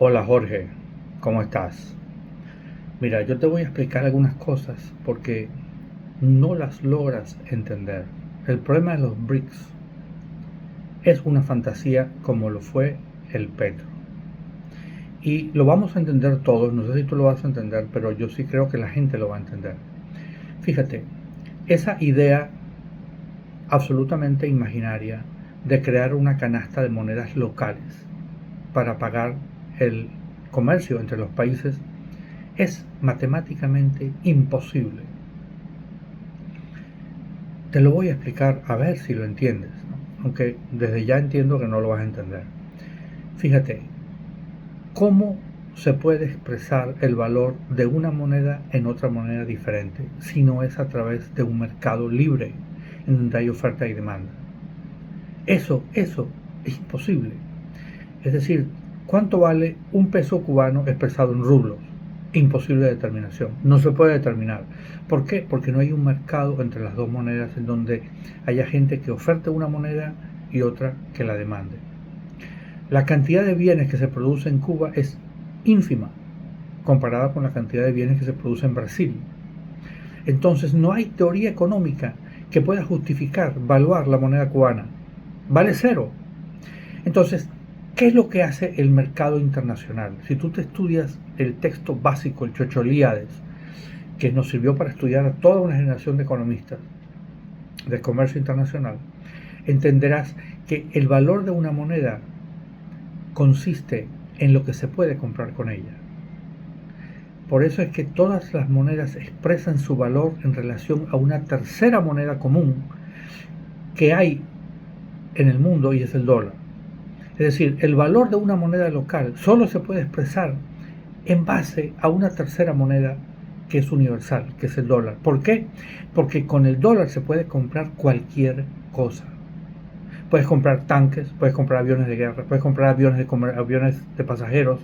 Hola Jorge, ¿cómo estás? Mira, yo te voy a explicar algunas cosas porque no las logras entender. El problema de los BRICS es una fantasía como lo fue el petro. Y lo vamos a entender todos, no sé si tú lo vas a entender, pero yo sí creo que la gente lo va a entender. Fíjate, esa idea absolutamente imaginaria de crear una canasta de monedas locales para pagar el comercio entre los países es matemáticamente imposible. Te lo voy a explicar a ver si lo entiendes, ¿no? Aunque desde ya entiendo que no lo vas a entender. Fíjate, ¿cómo se puede expresar el valor de una moneda en otra moneda diferente si no es a través de un mercado libre en donde hay oferta y demanda? Eso es imposible. Es decir, ¿cuánto vale un peso cubano expresado en rublos? Imposible de determinación, no se puede determinar. ¿Por qué? Porque no hay un mercado entre las dos monedas en donde haya gente que oferte una moneda y otra que la demande. La cantidad de bienes que se produce en Cuba es ínfima comparada con la cantidad de bienes que se produce en Brasil. Entonces no hay teoría económica que pueda justificar valuar la moneda cubana. Vale cero. Entonces, ¿qué es lo que hace el mercado internacional? Si tú te estudias el texto básico, el Chocholiades, que nos sirvió para estudiar a toda una generación de economistas de comercio internacional, entenderás que el valor de una moneda consiste en lo que se puede comprar con ella. Por eso es que todas las monedas expresan su valor en relación a una tercera moneda común que hay en el mundo y es el dólar. Es decir, el valor de una moneda local solo se puede expresar en base a una tercera moneda que es universal, que es el dólar. ¿Por qué? Porque con el dólar se puede comprar cualquier cosa. Puedes comprar tanques, puedes comprar aviones de guerra, puedes comprar aviones de pasajeros,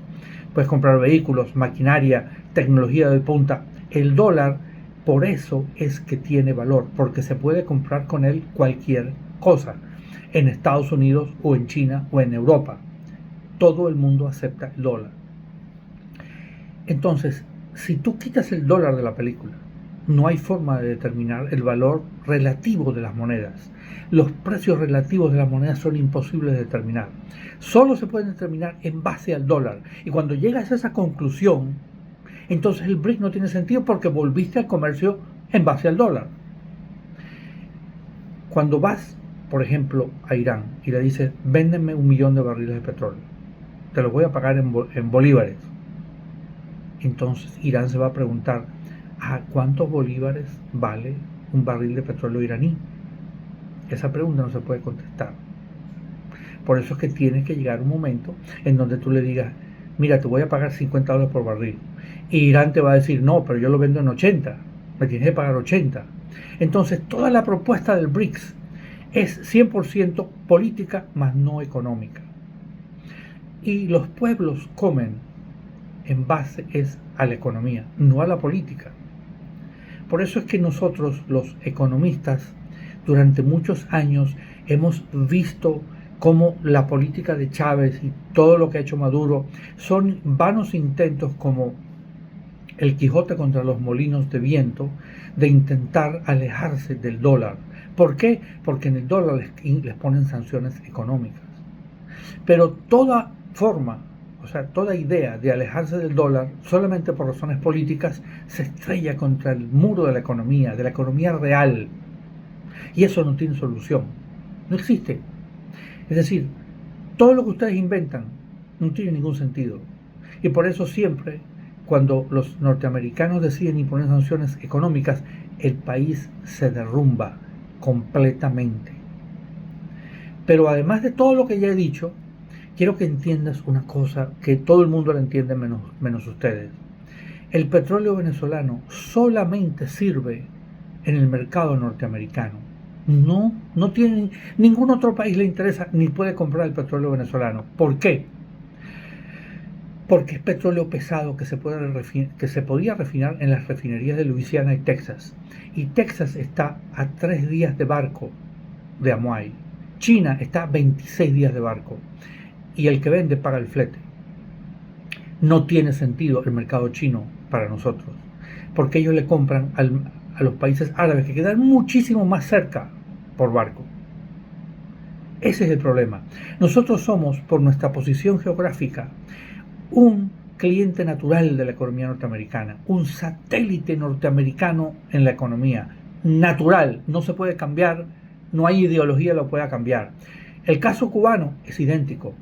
puedes comprar vehículos, maquinaria, tecnología de punta. El dólar, por eso es que tiene valor, porque se puede comprar con él cualquier cosa, en Estados Unidos o en China o en Europa. Todo el mundo acepta el dólar. Entonces, si tú quitas el dólar de la película, no hay forma de determinar el valor relativo de las monedas. Los precios relativos de las monedas son imposibles de determinar. Solo se pueden determinar en base al dólar. Y cuando llegas a esa conclusión, entonces el BRIC no tiene sentido porque volviste al comercio en base al dólar. Cuando vas, por ejemplo, a Irán y le dices, véndeme 1 millón de barriles de petróleo, te lo voy a pagar en bolívares. Entonces Irán se va a preguntar, ¿a cuántos bolívares vale un barril de petróleo iraní? Esa pregunta no se puede contestar. Por eso es que tiene que llegar un momento en donde tú le digas, mira, te voy a pagar $50 por barril. Y Irán te va a decir, no, pero yo lo vendo en 80, me tienes que pagar 80. Entonces toda la propuesta del BRICS es 100% política, más no económica. Y los pueblos comen en base es a la economía, no a la política. Por eso es que nosotros, los economistas, durante muchos años hemos visto cómo la política de Chávez y todo lo que ha hecho Maduro son vanos intentos como el Quijote contra los molinos de viento de intentar alejarse del dólar. ¿Por qué? Porque en el dólar les ponen sanciones económicas. Pero toda forma, o sea, toda idea de alejarse del dólar solamente por razones políticas se estrella contra el muro de la economía real. Y eso no tiene solución. No existe. Es decir, todo lo que ustedes inventan no tiene ningún sentido. Y por eso siempre, cuando los norteamericanos deciden imponer sanciones económicas, el país se derrumba completamente. Pero además de todo lo que ya he dicho, quiero que entiendas una cosa que todo el mundo la entiende menos ustedes. El petróleo venezolano solamente sirve en el mercado norteamericano. No tiene, ningún otro país le interesa ni puede comprar el petróleo venezolano. ¿Por qué? Porque es petróleo pesado que se podía refinar en las refinerías de Luisiana y Texas. Y Texas está a 3 días de barco de Amuay. China está a 26 días de barco. Y el que vende paga el flete. no tiene sentido el mercado chino para nosotros, porque ellos le compran a los países árabes que quedan muchísimo más cerca por barco. Ese es el problema. Nosotros somos, por nuestra posición geográfica, un cliente natural de la economía norteamericana, un satélite norteamericano en la economía, natural, no se puede cambiar, no hay ideología que lo pueda cambiar. El caso cubano es idéntico.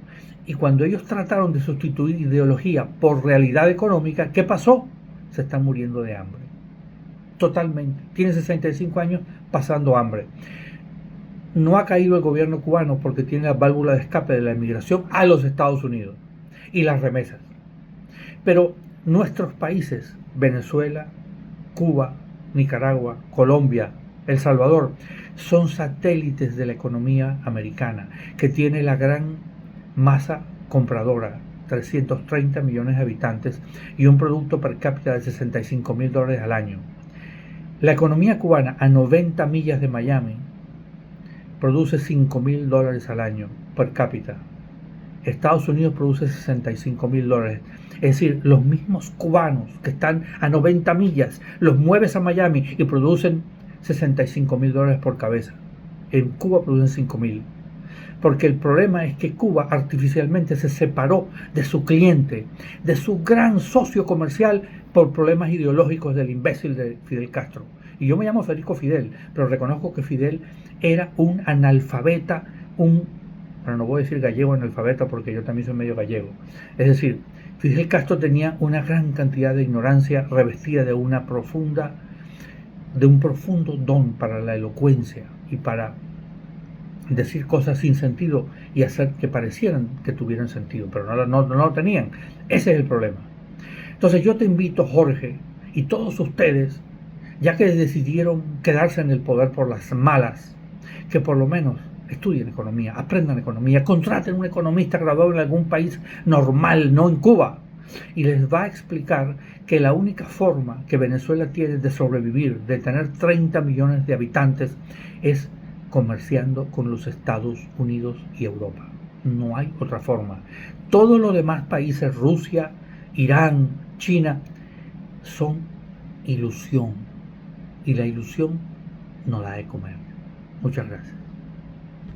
Y cuando ellos trataron de sustituir ideología por realidad económica, ¿qué pasó? Se están muriendo de hambre. Totalmente. Tiene 65 años pasando hambre. No ha caído el gobierno cubano porque tiene la válvula de escape de la inmigración a los Estados Unidos y las remesas. Pero nuestros países, Venezuela, Cuba, Nicaragua, Colombia, El Salvador, son satélites de la economía americana, que tiene la gran masa compradora, 330 millones de habitantes y un producto per cápita de $65,000 al año. La economía cubana, a 90 millas de Miami, produce $5,000 al año per cápita. Estados Unidos produce $65,000. Es decir, los mismos cubanos que están a 90 millas, los mueves a Miami y producen $65,000 por cabeza. En Cuba producen 5,000. Porque el problema es que Cuba artificialmente se separó de su cliente, de su gran socio comercial, por problemas ideológicos del imbécil de Fidel Castro. Y yo me llamo Federico Fidel, pero reconozco que Fidel era un analfabeta, pero no voy a decir gallego analfabeta porque yo también soy medio gallego. Es decir, Fidel Castro tenía una gran cantidad de ignorancia revestida de un profundo don para la elocuencia y para decir cosas sin sentido y hacer que parecieran que tuvieran sentido, pero no lo tenían. Ese es el problema. Entonces yo te invito, Jorge, y todos ustedes, ya que decidieron quedarse en el poder por las malas, que por lo menos estudien economía, aprendan economía, contraten un economista graduado en algún país normal, no en Cuba, y les va a explicar que la única forma que Venezuela tiene de sobrevivir, de tener 30 millones de habitantes, es comerciando con los Estados Unidos y Europa. No hay otra forma. Todos los demás países, Rusia, Irán, China, son ilusión. Y la ilusión no da de comer. Muchas gracias.